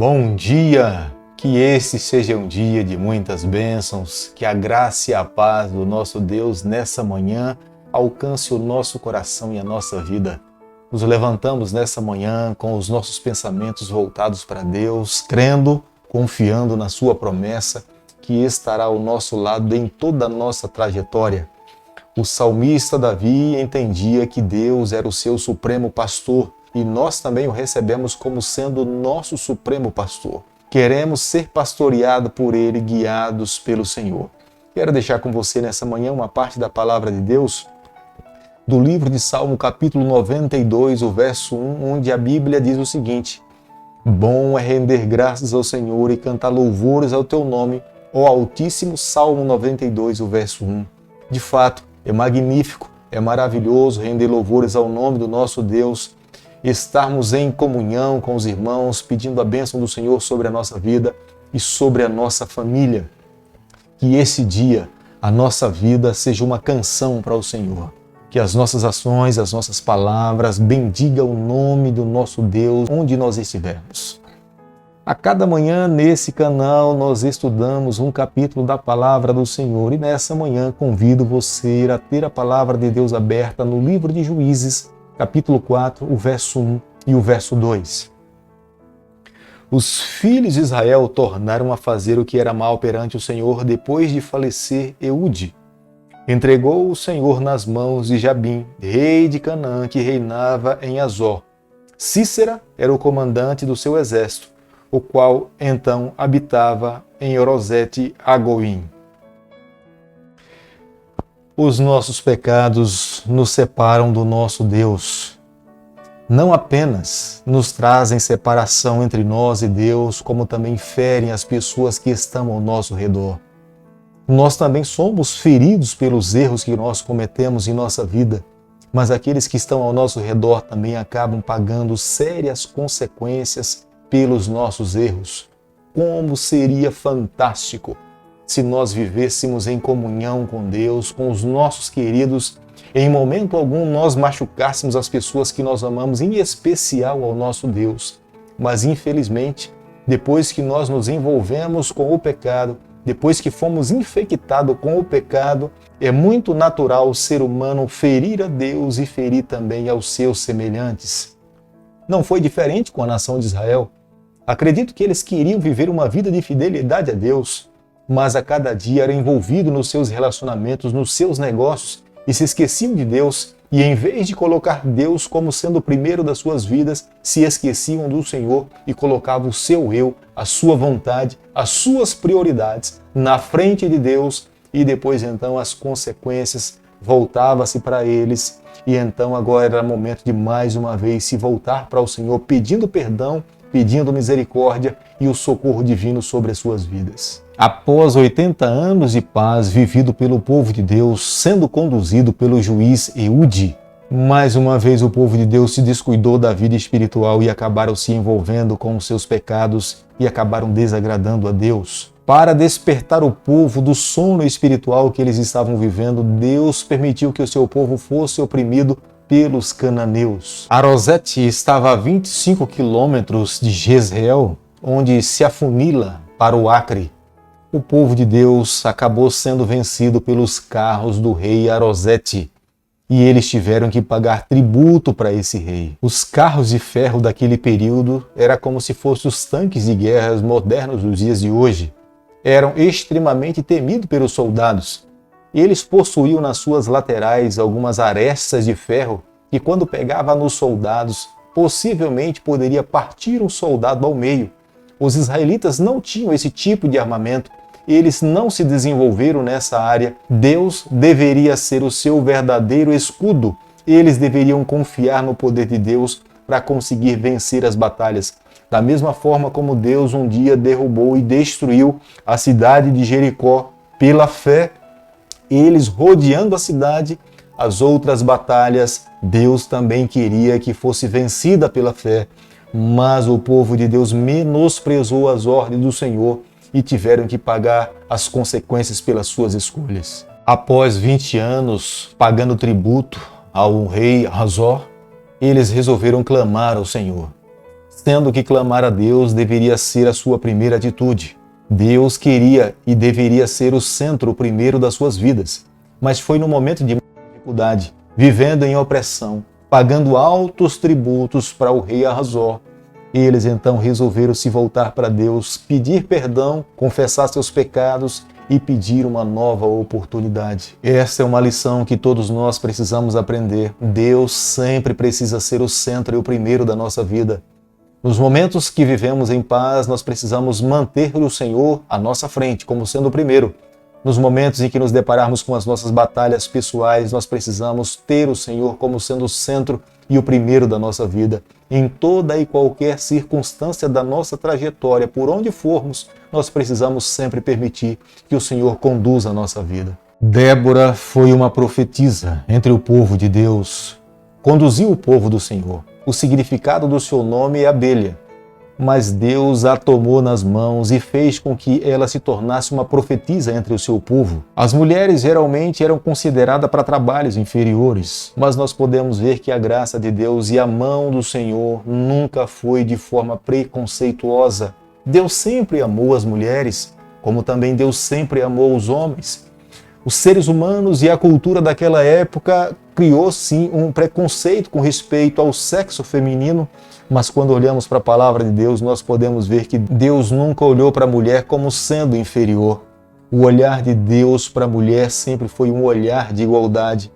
Bom dia! Que esse seja um dia de muitas bênçãos, que a graça e a paz do nosso Deus nessa manhã alcance o nosso coração e a nossa vida. Nos levantamos nessa manhã com os nossos pensamentos voltados para Deus, crendo, confiando na sua promessa, que estará ao nosso lado em toda a nossa trajetória. O salmista Davi entendia que Deus era o seu supremo pastor e nós também o recebemos como sendo nosso supremo pastor. Queremos ser pastoreados por Ele, guiados pelo Senhor. Quero deixar com você nessa manhã uma parte da palavra de Deus do livro de Salmo, capítulo 92, o verso 1, onde a Bíblia diz o seguinte: Bom é render graças ao Senhor e cantar louvores ao teu nome, ó Altíssimo. Salmo 92, o verso 1. De fato, é magnífico, é maravilhoso render louvores ao nome do nosso Deus, estarmos em comunhão com os irmãos, pedindo a bênção do Senhor sobre a nossa vida e sobre a nossa família. Que esse dia, a nossa vida, seja uma canção para o Senhor. Que as nossas ações, as nossas palavras bendigam o nome do nosso Deus onde nós estivermos. A cada manhã nesse canal nós estudamos um capítulo da palavra do Senhor e nessa manhã convido você a ter a palavra de Deus aberta no livro de Juízes, capítulo 4, o verso 1 e o verso 2. Os filhos de Israel tornaram a fazer o que era mal perante o Senhor depois de falecer Eude. Entregou o Senhor nas mãos de Jabim, rei de Canaã, que reinava em Azor. Sísera era o comandante do seu exército, o qual então habitava em Orosete-Agoim. Os nossos pecados nos separam do nosso Deus. Não apenas nos trazem separação entre nós e Deus, como também ferem as pessoas que estão ao nosso redor. Nós também somos feridos pelos erros que nós cometemos em nossa vida, mas aqueles que estão ao nosso redor também acabam pagando sérias consequências pelos nossos erros. Como seria fantástico se nós vivêssemos em comunhão com Deus, com os nossos queridos, em momento algum nós machucássemos as pessoas que nós amamos, em especial ao nosso Deus. Mas infelizmente, depois que nós nos envolvemos com o pecado, depois que fomos infectados com o pecado, é muito natural o ser humano ferir a Deus e ferir também aos seus semelhantes. Não foi diferente com a nação de Israel. Acredito que eles queriam viver uma vida de fidelidade a Deus, mas a cada dia eram envolvidos nos seus relacionamentos, nos seus negócios, e se esqueciam de Deus, e em vez de colocar Deus como sendo o primeiro das suas vidas, se esqueciam do Senhor e colocavam o seu eu, a sua vontade, as suas prioridades na frente de Deus, e depois então as consequências voltavam-se para eles, e então agora era momento de mais uma vez se voltar para o Senhor, pedindo perdão, pedindo misericórdia e o socorro divino sobre as suas vidas. Após 80 anos de paz vivido pelo povo de Deus, sendo conduzido pelo juiz Eude, mais uma vez o povo de Deus se descuidou da vida espiritual e acabaram se envolvendo com os seus pecados e acabaram desagradando a Deus. Para despertar o povo do sono espiritual que eles estavam vivendo, Deus permitiu que o seu povo fosse oprimido pelos cananeus. Arosete estava a 25 quilômetros de Jezreel, onde se afunila para o Acre. O povo de Deus acabou sendo vencido pelos carros do rei Arosete e eles tiveram que pagar tributo para esse rei. Os carros de ferro daquele período eram como se fossem os tanques de guerra modernos dos dias de hoje. Eram extremamente temidos pelos soldados. Eles possuíam nas suas laterais algumas arestas de ferro que, quando pegava nos soldados, possivelmente poderia partir um soldado ao meio. Os israelitas não tinham esse tipo de armamento, eles não se desenvolveram nessa área. Deus deveria ser o seu verdadeiro escudo. Eles deveriam confiar no poder de Deus para conseguir vencer as batalhas. Da mesma forma como Deus um dia derrubou e destruiu a cidade de Jericó pela fé, eles rodeando a cidade, as outras batalhas, Deus também queria que fosse vencida pela fé. Mas o povo de Deus menosprezou as ordens do Senhor e tiveram que pagar as consequências pelas suas escolhas. Após 20 anos pagando tributo ao rei Azor, eles resolveram clamar ao Senhor. sendo que clamar a Deus deveria ser a sua primeira atitude. Deus queria e deveria ser o centro primeiro das suas vidas, mas foi no momento de dificuldade, vivendo em opressão, pagando altos tributos para o rei Ahazor. Eles então resolveram se voltar para Deus, pedir perdão, confessar seus pecados e pedir uma nova oportunidade. Essa é uma lição que todos nós precisamos aprender. Deus sempre precisa ser o centro e o primeiro da nossa vida. Nos momentos que vivemos em paz, nós precisamos manter o Senhor à nossa frente, como sendo o primeiro. Nos momentos em que nos depararmos com as nossas batalhas pessoais, nós precisamos ter o Senhor como sendo o centro e o primeiro da nossa vida. Em toda e qualquer circunstância da nossa trajetória, por onde formos, nós precisamos sempre permitir que o Senhor conduza a nossa vida. Débora foi uma profetisa entre o povo de Deus. Conduziu o povo do Senhor. O significado do seu nome é abelha. Mas Deus a tomou nas mãos e fez com que ela se tornasse uma profetisa entre o seu povo. As mulheres geralmente eram consideradas para trabalhos inferiores, mas nós podemos ver que a graça de Deus e a mão do Senhor nunca foi de forma preconceituosa. Deus sempre amou as mulheres, como também Deus sempre amou os homens. Os seres humanos e a cultura daquela época criou sim um preconceito com respeito ao sexo feminino, mas quando olhamos para a palavra de Deus, nós podemos ver que Deus nunca olhou para a mulher como sendo inferior. O olhar de Deus para a mulher sempre foi um olhar de igualdade.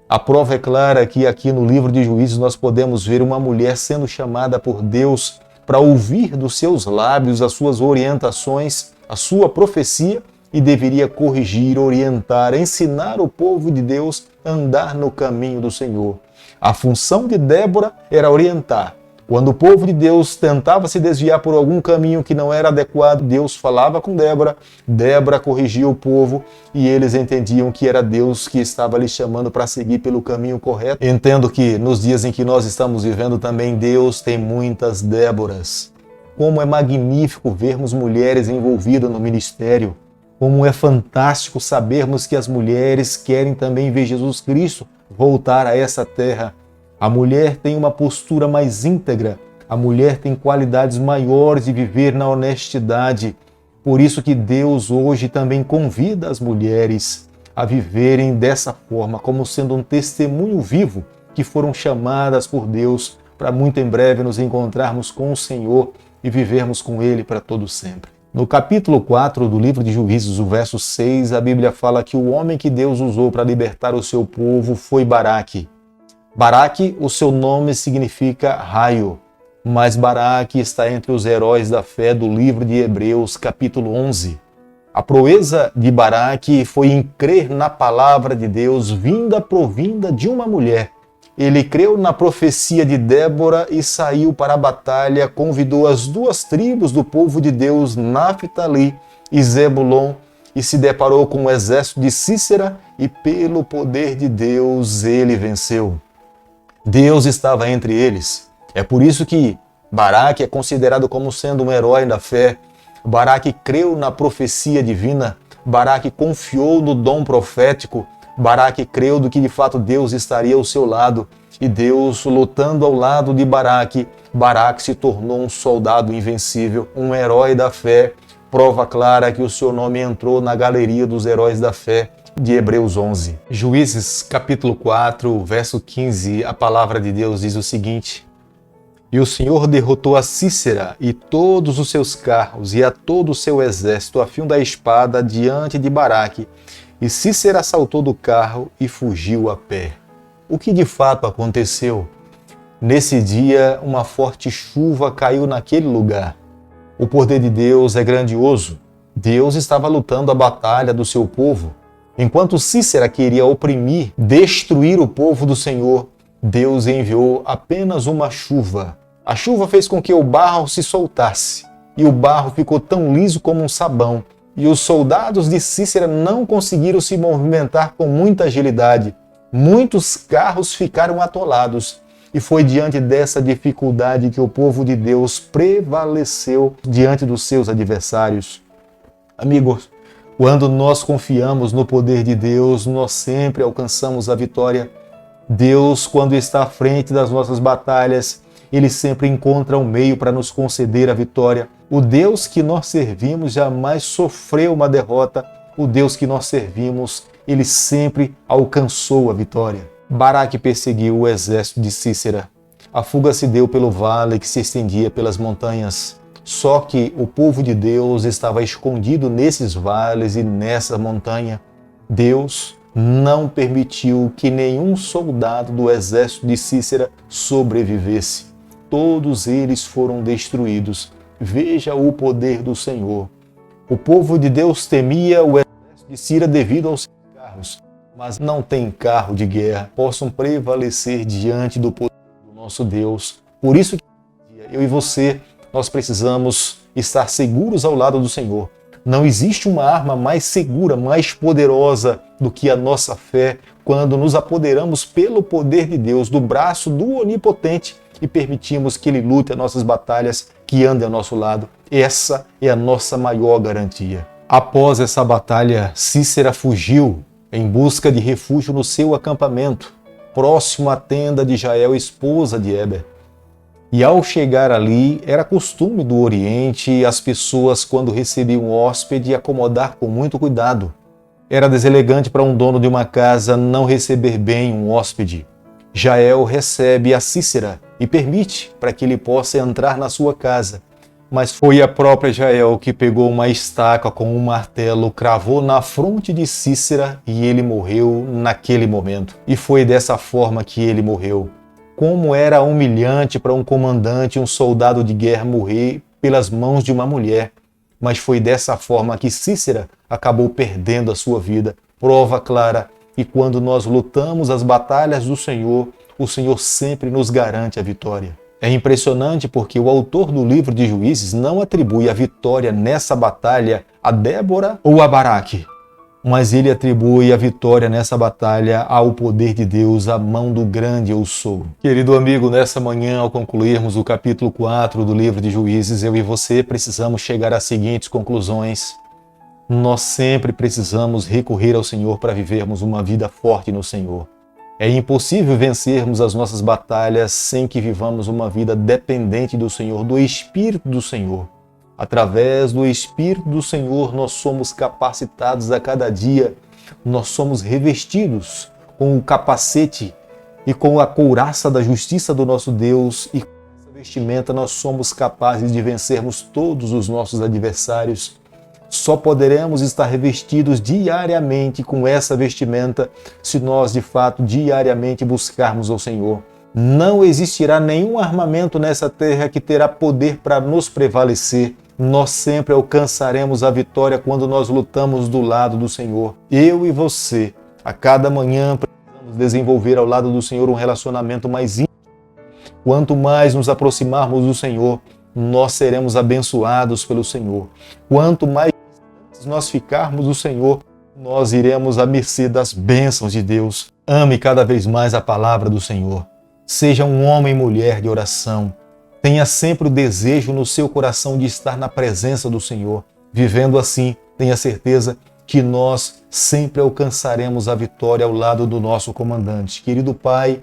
A prova é clara que aqui no livro de Juízes nós podemos ver uma mulher sendo chamada por Deus para ouvir dos seus lábios as suas orientações, a sua profecia, e deveria corrigir, orientar, ensinar o povo de Deus a andar no caminho do Senhor. A função de Débora era orientar. Quando o povo de Deus tentava se desviar por algum caminho que não era adequado, Deus falava com Débora, Débora corrigia o povo e eles entendiam que era Deus que estava lhes chamando para seguir pelo caminho correto. Entendo que nos dias em que nós estamos vivendo também, Deus tem muitas Déboras. Como é magnífico vermos mulheres envolvidas no ministério. Como é fantástico sabermos que as mulheres querem também ver Jesus Cristo voltar a essa terra. A mulher tem uma postura mais íntegra, a mulher tem qualidades maiores de viver na honestidade. Por isso que Deus hoje também convida as mulheres a viverem dessa forma, como sendo um testemunho vivo que foram chamadas por Deus para muito em breve nos encontrarmos com o Senhor e vivermos com Ele para todo sempre. No capítulo 4 do livro de Juízes, o verso 6, a Bíblia fala que o homem que Deus usou para libertar o seu povo foi Baraque. Baraque, o seu nome significa raio, mas Baraque está entre os heróis da fé do livro de Hebreus, capítulo 11. A proeza de Baraque foi em crer na palavra de Deus provinda de uma mulher. Ele creu na profecia de Débora e saiu para a batalha, convidou as duas tribos do povo de Deus, Naftali e Zebulon, e se deparou com o exército de Sísera e pelo poder de Deus ele venceu. Deus estava entre eles. É por isso que Baraque é considerado como sendo um herói da fé. Baraque creu na profecia divina, Baraque confiou no dom profético, Baraque creu do que de fato Deus estaria ao seu lado, e Deus lutando ao lado de Baraque, Baraque se tornou um soldado invencível, um herói da fé, prova clara que o seu nome entrou na galeria dos heróis da fé de Hebreus 11. Juízes capítulo 4, verso 15, a palavra de Deus diz o seguinte: E o Senhor derrotou a Sísera e todos os seus carros e a todo o seu exército a fio da espada diante de Baraque, e Sísera saltou do carro e fugiu a pé. O que de fato aconteceu? Nesse dia, uma forte chuva caiu naquele lugar. O poder de Deus é grandioso. Deus estava lutando a batalha do seu povo. Enquanto Sísera queria oprimir, destruir o povo do Senhor, Deus enviou apenas uma chuva. A chuva fez com que o barro se soltasse, e o barro ficou tão liso como um sabão. E os soldados de Sísera não conseguiram se movimentar com muita agilidade. Muitos carros ficaram atolados. E foi diante dessa dificuldade que o povo de Deus prevaleceu diante dos seus adversários. Amigos, quando nós confiamos no poder de Deus, nós sempre alcançamos a vitória. Deus, quando está à frente das nossas batalhas, Ele sempre encontra um meio para nos conceder a vitória. O Deus que nós servimos jamais sofreu uma derrota. O Deus que nós servimos, ele sempre alcançou a vitória. Baraque perseguiu o exército de Sísera. A fuga se deu pelo vale que se estendia pelas montanhas. Só que o povo de Deus estava escondido nesses vales e nessa montanha. Deus não permitiu que nenhum soldado do exército de Sísera sobrevivesse. Todos eles foram destruídos. Veja o poder do Senhor. O povo de Deus temia o exército de Síria devido aos seus carros, mas não tem carro de guerra possam prevalecer diante do poder do nosso Deus. Por isso, eu e você, nós precisamos estar seguros ao lado do Senhor. Não existe uma arma mais segura, mais poderosa do que a nossa fé quando nos apoderamos pelo poder de Deus, do braço do Onipotente e permitimos que Ele lute as nossas batalhas, que ande ao nosso lado. Essa é a nossa maior garantia. Após essa batalha, Sísera fugiu em busca de refúgio no seu acampamento, próximo à tenda de Jael, esposa de Heber. E ao chegar ali, era costume do Oriente as pessoas, quando recebiam um hóspede, acomodar com muito cuidado. Era deselegante para um dono de uma casa não receber bem um hóspede. Jael recebe a Sísera e permite para que ele possa entrar na sua casa. Mas foi a própria Jael que pegou uma estaca com um martelo, cravou na fronte de Sísera e ele morreu naquele momento. E foi dessa forma que ele morreu. Como era humilhante para um comandante, um soldado de guerra morrer pelas mãos de uma mulher. Mas foi dessa forma que Sísera acabou perdendo a sua vida. Prova clara que quando nós lutamos as batalhas do Senhor, o Senhor sempre nos garante a vitória. É impressionante porque o autor do livro de Juízes não atribui a vitória nessa batalha a Débora ou a Baraque, mas ele atribui a vitória nessa batalha ao poder de Deus, à mão do grande eu sou. Querido amigo, nessa manhã, ao concluirmos o capítulo 4 do livro de Juízes, eu e você precisamos chegar às seguintes conclusões. Nós sempre precisamos recorrer ao Senhor para vivermos uma vida forte no Senhor. É impossível vencermos as nossas batalhas sem que vivamos uma vida dependente do Senhor, do Espírito do Senhor. Através do Espírito do Senhor, nós somos capacitados a cada dia, nós somos revestidos com o capacete e com a couraça da justiça do nosso Deus, e com essa vestimenta nós somos capazes de vencermos todos os nossos adversários. Só poderemos estar revestidos diariamente com essa vestimenta se nós, de fato, diariamente buscarmos ao Senhor. Não existirá nenhum armamento nessa terra que terá poder para nos prevalecer. Nós sempre alcançaremos a vitória quando nós lutamos do lado do Senhor. Eu e você, a cada manhã, precisamos desenvolver ao lado do Senhor um relacionamento mais íntimo. Quanto mais nos aproximarmos do Senhor, nós seremos abençoados pelo Senhor. Quanto mais nós ficarmos do Senhor, nós iremos à mercê das bênçãos de Deus. Ame cada vez mais a palavra do Senhor. Seja um homem e mulher de oração. Tenha sempre o desejo no seu coração de estar na presença do Senhor. Vivendo assim, tenha certeza que nós sempre alcançaremos a vitória ao lado do nosso comandante. Querido Pai,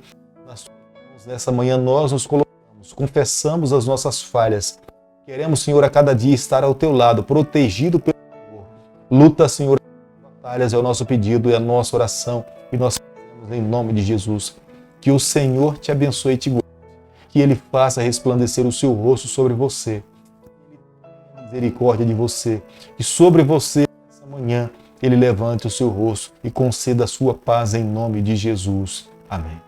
nessa manhã nós nos colocamos, confessamos as nossas falhas. Queremos, Senhor, a cada dia estar ao teu lado, protegido pelo Senhor. Luta, Senhor, as batalhas é o nosso pedido, é a nossa oração, e nós pedimos em nome de Jesus. Que o Senhor te abençoe e te guarde, que Ele faça resplandecer o seu rosto sobre você, que Ele tenha misericórdia de você, e sobre você, nessa manhã, Ele levante o seu rosto e conceda a sua paz em nome de Jesus. Amém.